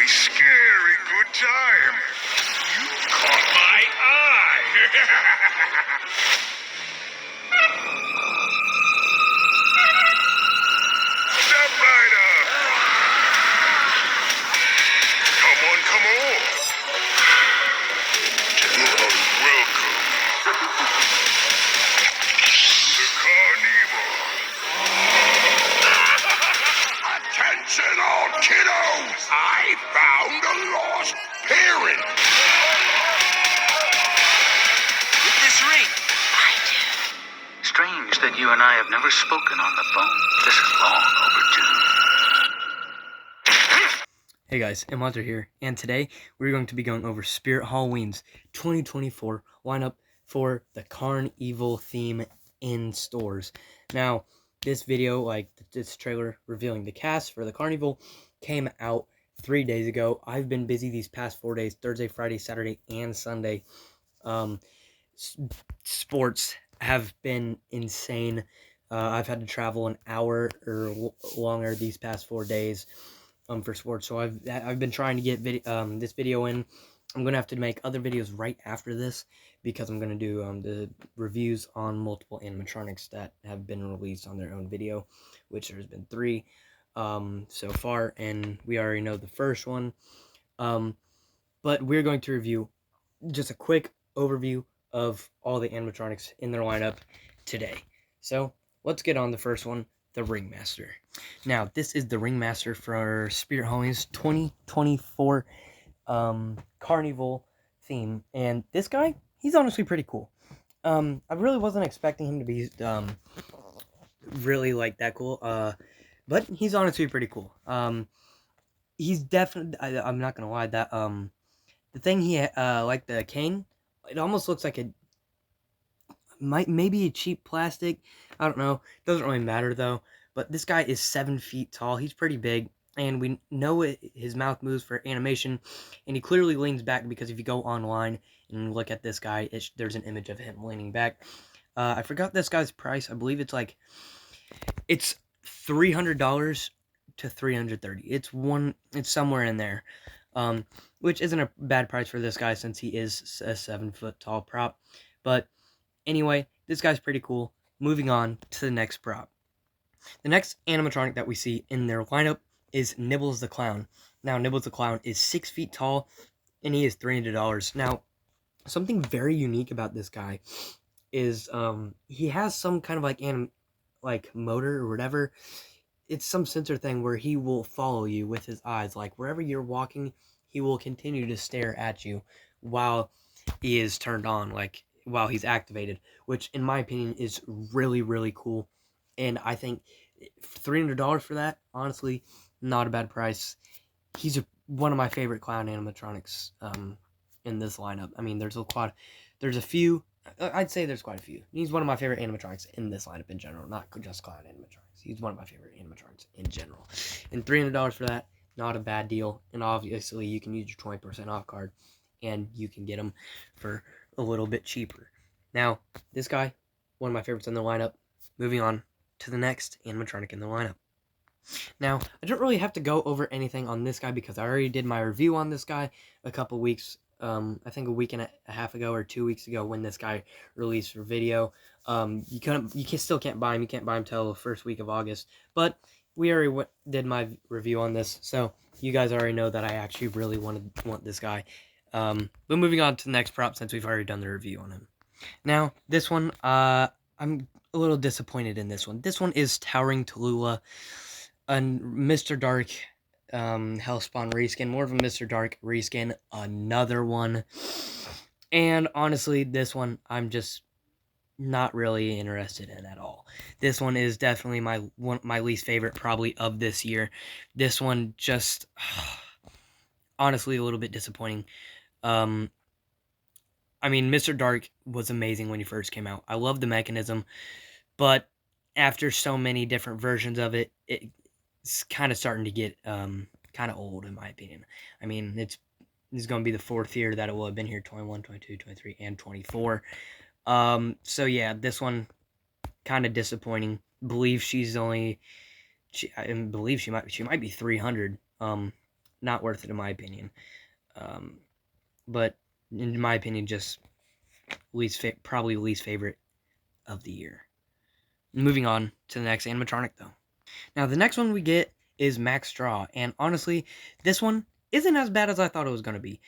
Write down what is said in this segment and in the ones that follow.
scary good time. You caught my eye. Step right up. Come on, come on. You are welcome. The carnival. Attention all kiddos! I found a lost parent! This ring. I do. Strange that you and I have never spoken on the phone. This is long overdue. Hey guys, Monster here, and today we're going to be going over Spirit Halloween's 2024 lineup for the Carnival theme in stores. Now, this video, like this trailer revealing the cast for the Carnival, came out 3 days ago. I've been busy these past 4 days, Thursday, Friday, Saturday, and Sunday. Sports have been insane. I've had to travel an hour or longer these past 4 days for sports, so I've been trying to get this video in. I'm gonna have to make other videos right after this because I'm gonna do the reviews on multiple animatronics that have been released on their own video, which there's been 3 so far, and we already know the first one. But we're going to review just a quick overview of all the animatronics in their lineup today. So let's get on the first one, the Ringmaster. Now, this is the Ringmaster for Spirit Halloween's 2024 Carnival theme, and this guy, he's honestly pretty cool. I really wasn't expecting him to be really like that cool, but he's honestly pretty cool. He's definitely, I'm not gonna lie, that the thing he like the cane, it almost looks like maybe a cheap plastic. I don't know. Doesn't really matter though. But this guy is 7 feet tall. He's pretty big, and we know his mouth moves for animation, and he clearly leans back because if you go online and look at this guy, there's an image of him leaning back. I forgot this guy's price. I believe it's $300 to $330. It's somewhere in there, which isn't a bad price for this guy since he is a 7 foot tall prop. But anyway, this guy's pretty cool. Moving on to the next prop. The next animatronic that we see in their lineup is Nibbles the Clown. Now, Nibbles the Clown is 6 feet tall, and he is $300. Now, something very unique about this guy is he has some kind of like motor or whatever. It's some sensor thing where he will follow you with his eyes. Like, wherever you're walking, he will continue to stare at you while he is turned on, like, while he's activated, which, in my opinion, is really, really cool. And I think $300 for that, honestly, not a bad price. He's one of my favorite clown animatronics in this lineup. I mean, there's a few. I'd say there's quite a few. He's one of my favorite animatronics in this lineup in general, not just clown animatronics. He's one of my favorite animatronics in general. And $300 for that, not a bad deal. And obviously, you can use your 20% off card, and you can get him for a little bit cheaper. Now, this guy, one of my favorites in the lineup. Moving on to the next animatronic in the lineup. Now, I don't really have to go over anything on this guy because I already did my review on this guy a couple weeks, I think a week and a half ago or 2 weeks ago when this guy released for video. Still can't buy him. You can't buy him till the first week of August. But we already did my review on this, so you guys already know that I actually really want this guy. But moving on to the next prop since we've already done the review on him. Now, this one, I'm a little disappointed in this one. This one is Towering Tallulah, a Mr. Dark Hellspawn reskin, more of a Mr. Dark reskin, another one. And honestly, this one I'm just not really interested in at all. This one is definitely my least favorite probably of this year. This one just honestly a little bit disappointing. I mean, Mr. Dark was amazing when he first came out. I love the mechanism, but after so many different versions of it, it's kind of starting to get kind of old, in my opinion. I mean, this is going to be the 4th year that it will have been here, 21, 22, 23, and 24. So yeah, this one kind of disappointing. I believe she might be 300. not worth it in my opinion. But in my opinion, just probably least favorite of the year. Moving on to the next animatronic, though. Now, the next one we get is Max Straw, and honestly, this one isn't as bad as I thought it was going to be.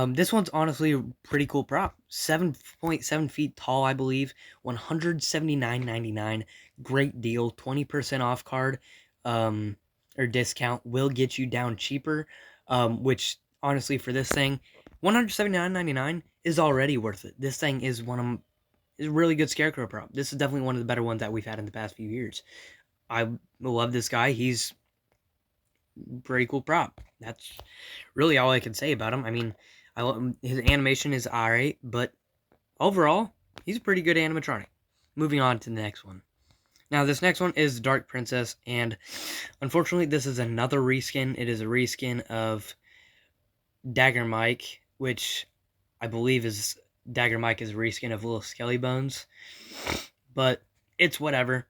This one's honestly a pretty cool prop. 7.7 feet tall, I believe. $179.99. Great deal. 20% off card or discount will get you down cheaper, which honestly for this thing, $179.99 is already worth it. This thing is is a really good Scarecrow prop. This is definitely one of the better ones that we've had in the past few years. I love this guy. He's pretty cool prop. That's really all I can say about him. I mean, his animation is alright, but overall, he's a pretty good animatronic. Moving on to the next one. Now, this next one is Dark Princess, and unfortunately, this is another reskin. It is a reskin of Dagger Mike, which I believe is Dagger Mike is a reskin of Little Skelly Bones, but it's whatever.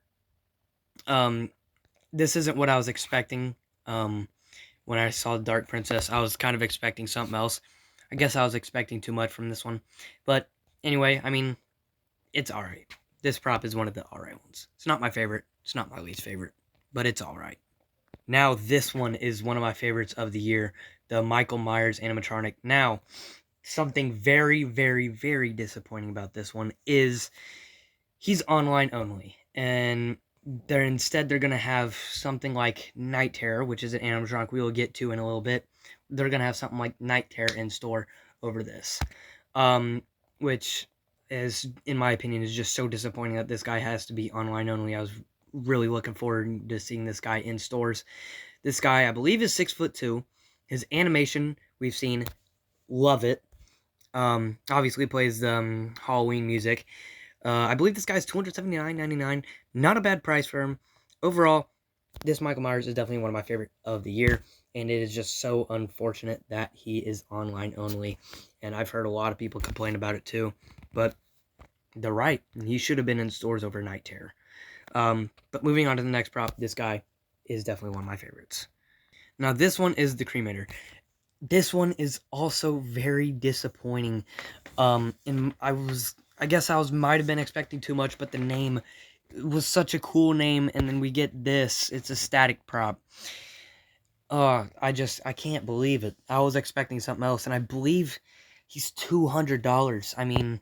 This isn't what I was expecting. When I saw Dark Princess, I was kind of expecting something else. I guess I was expecting too much from this one. But anyway, I mean, it's alright. This prop is one of the alright ones. It's not my favorite. It's not my least favorite. But it's alright. Now, this one is one of my favorites of the year. The Michael Myers animatronic. Now, something very, very, very disappointing about this one is he's online only. And they're going to have something like Night Terror, which is an animatronic we will get to in a little bit. They're going to have something like Night Terror in store over this, which is, in my opinion, is just so disappointing that this guy has to be online only. I was really looking forward to seeing this guy in stores. This guy, I believe, is 6'2". His animation, we've seen, love it. Obviously plays Halloween music. I believe this guy's $279.99. Not a bad price for him. Overall, this Michael Myers is definitely one of my favorite of the year, and it is just so unfortunate that he is online only. And I've heard a lot of people complain about it too, but they're right. He should have been in stores over Night Terror. But moving on to the next prop, this guy is definitely one of my favorites. Now, this one is the Cremator. This one is also very disappointing. And I guess I might have been expecting too much, but the name was such a cool name, and then we get this. It's a static prop. I can't believe it. I was expecting something else, and I believe he's $200. I mean,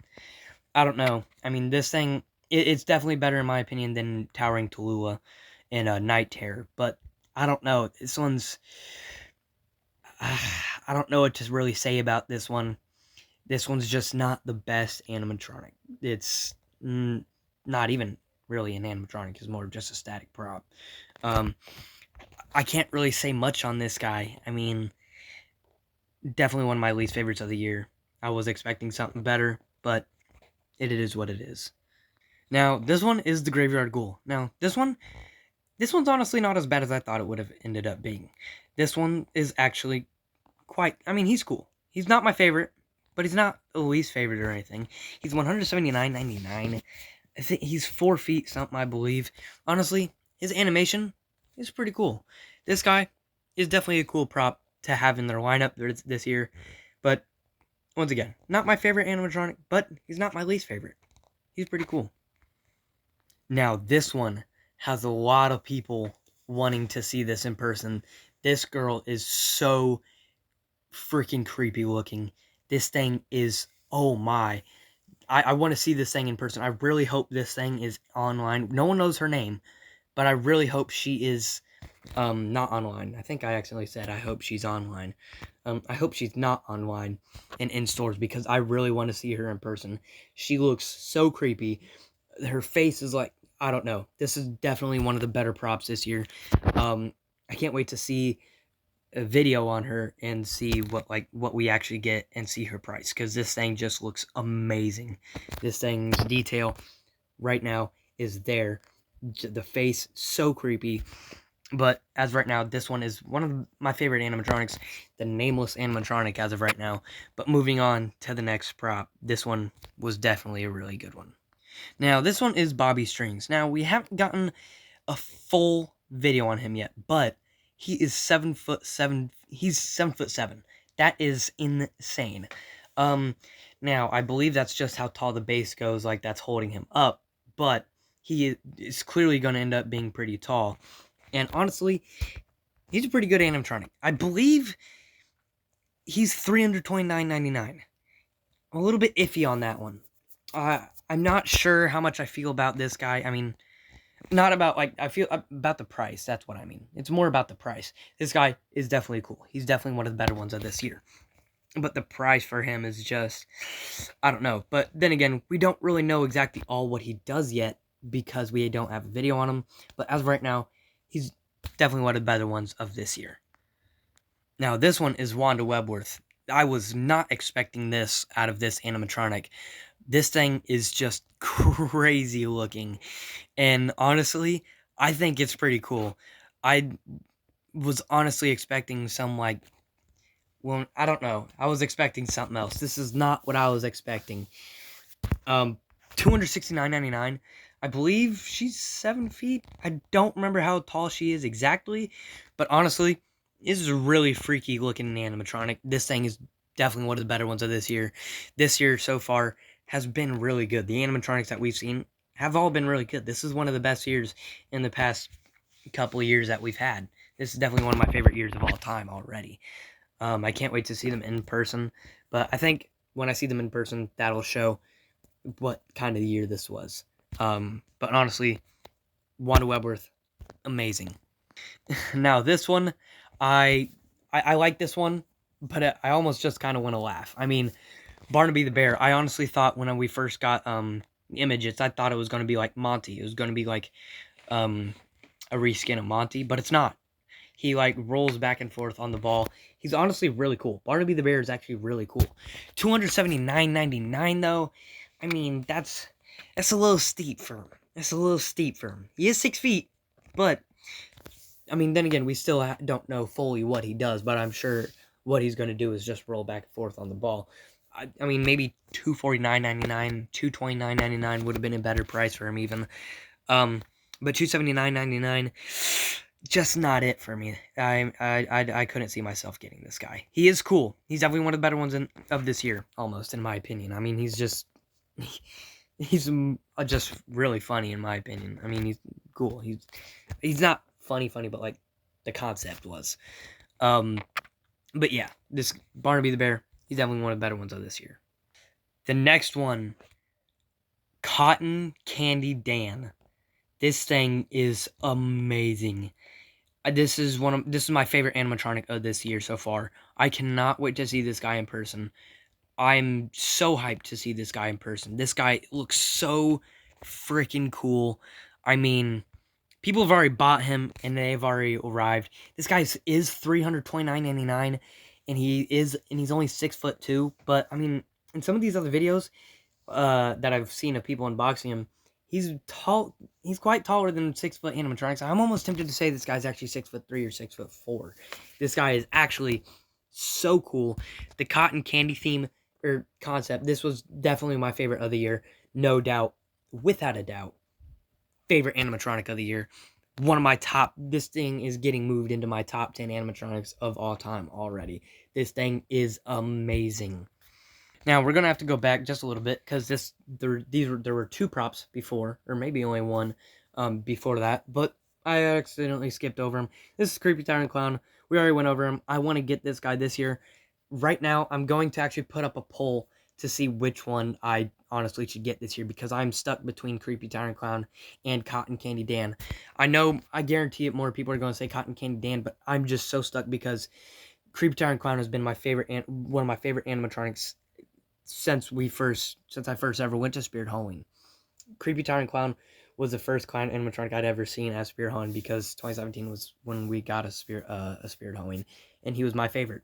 I don't know. I mean, this thing, it's definitely better in my opinion than Towering Tallulah and Night Terror, but I don't know. This one's, I don't know what to really say about this one. This one's just not the best animatronic. It's not even really an animatronic. It's more of just a static prop. I can't really say much on this guy. I mean, definitely one of my least favorites of the year. I was expecting something better, but it is what it is. Now, this one is the Graveyard Ghoul. Now, this one's honestly not as bad as I thought it would have ended up being. This one is actually he's cool. He's not my favorite, but he's not the least favorite or anything. He's $179.99. I think he's 4 feet something, I believe. Honestly, his animation is pretty cool. This guy is definitely a cool prop to have in their lineup this year. But, once again, not my favorite animatronic, but he's not my least favorite. He's pretty cool. Now, this one has a lot of people wanting to see this in person. This girl is so freaking creepy looking. This thing is, oh my. I want to see this thing in person. I really hope this thing is online. No one knows her name, but I really hope she is not online. I think I accidentally said I hope she's online. I hope she's not online and in stores, because I really want to see her in person. She looks so creepy. Her face is like, I don't know. This is definitely one of the better props this year. I can't wait to see a video on her and see what we actually get and see her price, because this thing just looks amazing. This thing's detail right now is there. The face, so creepy. But as right now, this one is one of my favorite animatronics, the Nameless animatronic as of right now. But moving on to the next prop, this one was definitely a really good one. Now, this one is Bobby Strings. Now, we haven't gotten a full video on him yet, but He is 7'7". He's 7'7". That is insane. Now I believe that's just how tall the base goes, like that's holding him up. But he is clearly going to end up being pretty tall. And honestly, he's a pretty good animatronic. I believe he's $329.99. I'm a little bit iffy on that one. I'm not sure how much I feel about this guy. I mean, not about, like, I feel about the price. That's what I mean. It's more about the price. This guy is definitely cool. He's definitely one of the better ones of this year. But the price for him is just, I don't know. But then again, we don't really know exactly all what he does yet because we don't have a video on him. But as of right now, he's definitely one of the better ones of this year. Now, this one is Wanda Webworth. I was not expecting this out of this animatronic. This thing is just crazy looking. And honestly, I think it's pretty cool. I was honestly expecting some, like, well, I don't know. I was expecting something else. This is not what I was expecting. $269.99. I believe she's 7 feet. I don't remember how tall she is exactly, but honestly, this is a really freaky looking animatronic. This thing is definitely one of the better ones of this year. This year so far has been really good. The animatronics that we've seen have all been really good. This is one of the best years in the past couple of years that we've had. This is definitely one of my favorite years of all time already. I can't wait to see them in person, but I think when I see them in person, that'll show what kind of year this was. But honestly, Wanda Webworth, amazing. Now this one, I like this one, but I almost just kind of want to laugh. I mean, Barnaby the Bear. I honestly thought when we first got images, I thought it was going to be like Monty. It was going to be like a reskin of Monty, but it's not. He, like, rolls back and forth on the ball. He's honestly really cool. Barnaby the Bear is actually really cool. $279.99 though. I mean, that's a little steep for him. That's a little steep for him. He is 6 feet, but I mean, then again, we still don't know fully what he does. But I'm sure what he's going to do is just roll back and forth on the ball. I mean, maybe $249.99, $229.99 would have been a better price for him even. But $279.99. Just not it for me. I couldn't see myself getting this guy. He is cool. He's definitely one of the better ones of this year, almost, in my opinion. I mean, he's just really funny, in my opinion. I mean, he's cool. He's not funny, but like the concept was. But yeah, this Barnaby the Bear, he's definitely one of the better ones of this year. The next one, Cotton Candy Dan. This thing is amazing. This is my favorite animatronic of this year so far. I cannot wait to see this guy in person. I'm so hyped to see this guy in person. This guy looks so freaking cool. I mean, people have already bought him and they've already arrived. This guy is $329.99 and he's only 6'2", but I mean, in some of these other videos that I've seen of people unboxing him, he's tall. He's quite taller than 6 foot animatronics. I'm almost tempted to say this guy's actually 6'3" or 6'4". This guy is actually so cool. The cotton candy theme or concept. This was definitely my favorite of the year, no doubt, without a doubt. Favorite animatronic of the year. One of my top. This thing is getting moved into my top 10 animatronics of all time already. This thing is amazing. Now, we're going to have to go back just a little bit, because there were 2 props before, or maybe only 1 before that, but I accidentally skipped over him. This is Creepy Tyrant Clown. We already went over him. I want to get this guy this year. Right now, I'm going to actually put up a poll to see which one I honestly should get this year, because I'm stuck between Creepy Tyrant Clown and Cotton Candy Dan. I guarantee it, more people are going to say Cotton Candy Dan, but I'm just so stuck because Creepy Tyrant Clown has been one of my favorite animatronics since I first ever went to Spirit Halloween. Creepy Tyrant Clown was the first clown animatronic I'd ever seen at Spirit Halloween, because 2017 was when we got a Spirit Halloween, and he was my favorite.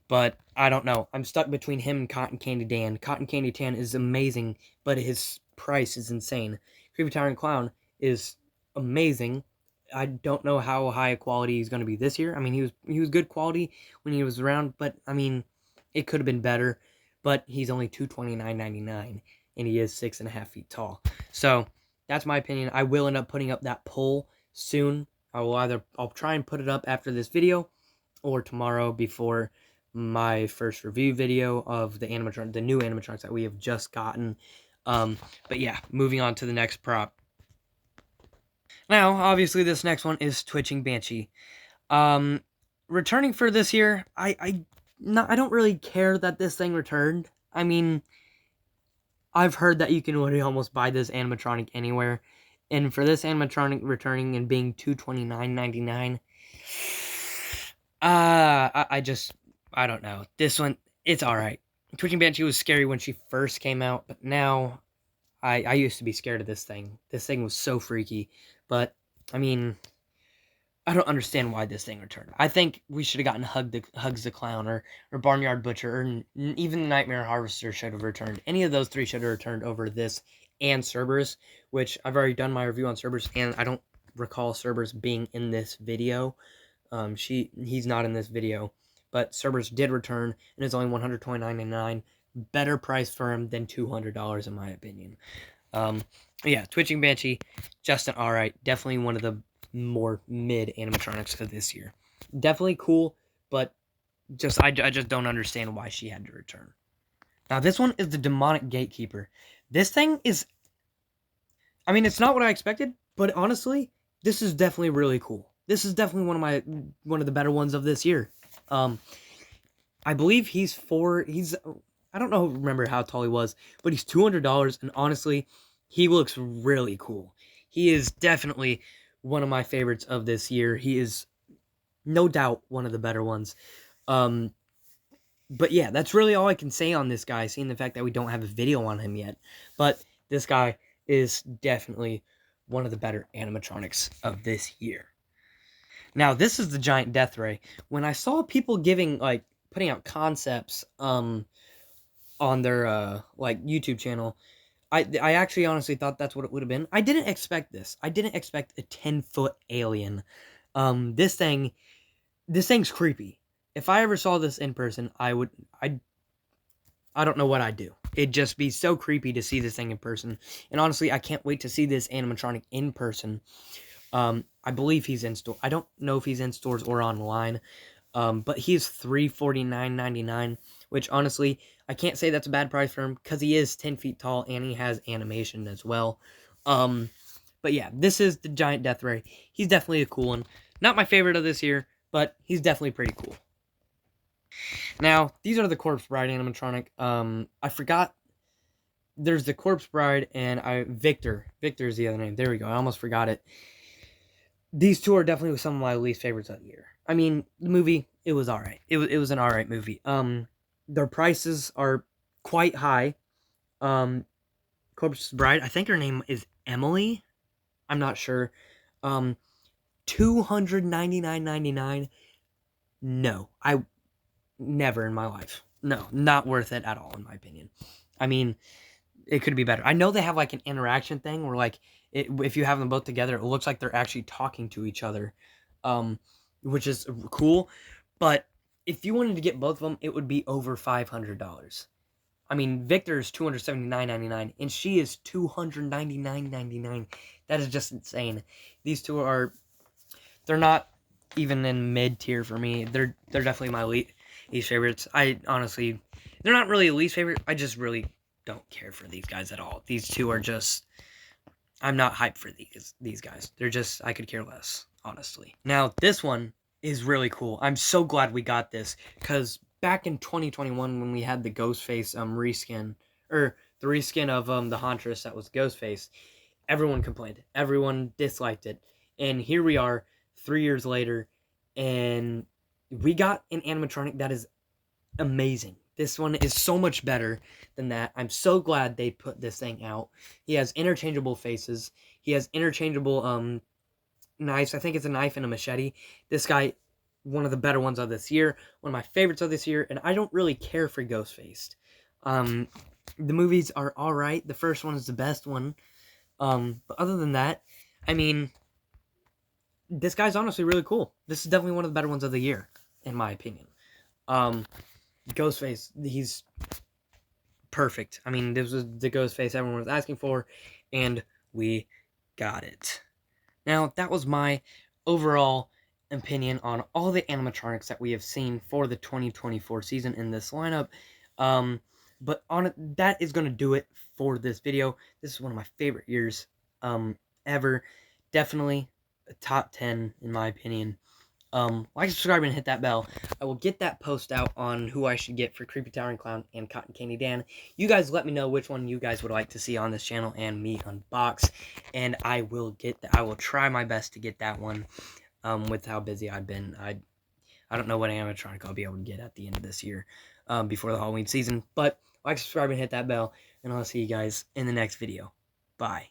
But I don't know. I'm stuck between him and Cotton Candy Dan. Cotton Candy Dan is amazing, but his price is insane. Creepy Tyrant Clown is amazing. I don't know how high quality he's going to be this year. I mean, he was good quality when he was around, but I mean, it could have been better. But he's only $229.99, and he is 6.5 feet tall. So that's my opinion. I will end up putting up that poll soon I'll try and put it up after this video or tomorrow before my first review video of the new animatronics that we have just gotten. But yeah, moving on to the next prop. Now, obviously, this next one is Twitching Banshee. Returning for this year, I don't really care that this thing returned. I mean, I've heard that you can literally almost buy this animatronic anywhere, and for this animatronic returning and being $229.99, I don't know. This one, it's all right. Twitching Banshee was scary when she first came out, but now I used to be scared of this thing. This thing was so freaky, but I mean, I don't understand why this thing returned. I think we should have gotten Hugs the Clown or Barnyard Butcher, or even the Nightmare Harvester should have returned. Any of those three should have returned over this and Cerberus, which I've already done my review on Cerberus, and I don't recall Cerberus being in this video. He's not in this video, but Cerberus did return, and it's only $129.99. Better price for him than $200 in my opinion. Yeah, Twitching Banshee, just an alright. Definitely one of the more mid animatronics of this year. Definitely cool, but I just don't understand why she had to return. Now this one is the Demonic Gatekeeper. This thing is, I mean, it's not what I expected, but honestly, this is definitely really cool. This is definitely one of the better ones of this year. I believe I don't remember how tall he was, but he's $200, and honestly, he looks really cool. He is definitely one of my favorites of this year. He is no doubt one of the better ones. But yeah, that's really all I can say on this guy, seeing the fact that we don't have a video on him yet. But this guy is definitely one of the better animatronics of this year. Now, this is the Giant Death Ray. When I saw people putting out concepts on their YouTube channel, I actually honestly thought that's what it would have been. I didn't expect this. I didn't expect a 10-foot alien. This thing's creepy. If I ever saw this in person, I don't know what I'd do. It'd just be so creepy to see this thing in person. And honestly, I can't wait to see this animatronic in person. I believe he's in store. I don't know if he's in stores or online. But he's $349.99, which honestly, I can't say that's a bad price for him because he is 10 feet tall and he has animation as well. But yeah, this is the Giant Death Ray. He's definitely a cool one. Not my favorite of this year, but he's definitely pretty cool. Now, these are the Corpse Bride animatronic. I forgot. There's the Corpse Bride and Victor. Victor is the other name. There we go. I almost forgot it. These two are definitely some of my least favorites of the year. I mean, the movie, it was alright. It was an alright movie. Their prices are quite high. Corpse Bride, I think her name is Emily. I'm not sure. $299.99. No, I never in my life. No, not worth it at all, in my opinion. I mean, it could be better. I know they have like an interaction thing where if you have them both together, it looks like they're actually talking to each other, which is cool. But if you wanted to get both of them, it would be over $500. I mean, Victor is $279.99, and she is $299.99. That is just insane. These two they're not even in mid tier for me. They're definitely my least favorites. I honestly, they're not really a least favorite. I just really don't care for these guys at all. These two are just, I'm not hyped for these guys. They're just, I could care less, honestly. Now, this one is really cool. I'm so glad we got this, because back in 2021 when we had the Ghostface reskin, or the reskin of the Hauntress that was Ghostface, everyone complained. Everyone disliked it. And here we are 3 years later, and we got an animatronic that is amazing. This one is so much better than that. I'm so glad they put this thing out. He has interchangeable faces. He has interchangeable knives. I think it's a knife and a machete. This guy, one of the better ones of this year. One of my favorites of this year. And I don't really care for Ghostface. The movies are alright. The first one is the best one. But other than that, I mean, this guy's honestly really cool. This is definitely one of the better ones of the year, in my opinion. Ghostface, he's perfect. I mean, this was the Ghostface everyone was asking for, and we got it. Now, that was my overall opinion on all the animatronics that we have seen for the 2024 season in this lineup. But that is going to do it for this video. This is one of my favorite years ever. Definitely a top 10 in my opinion. Like, subscribe, and hit that bell. I will get that post out on who I should get for Creepy Towering Clown and Cotton Candy Dan. You guys let me know which one you guys would like to see on this channel and me unbox, and I will try my best to get that one. With how busy I've been, I don't know what animatronic I'll be able to get at the end of this year, before the Halloween season. But like, subscribe, and hit that bell, and I'll see you guys in the next video. Bye.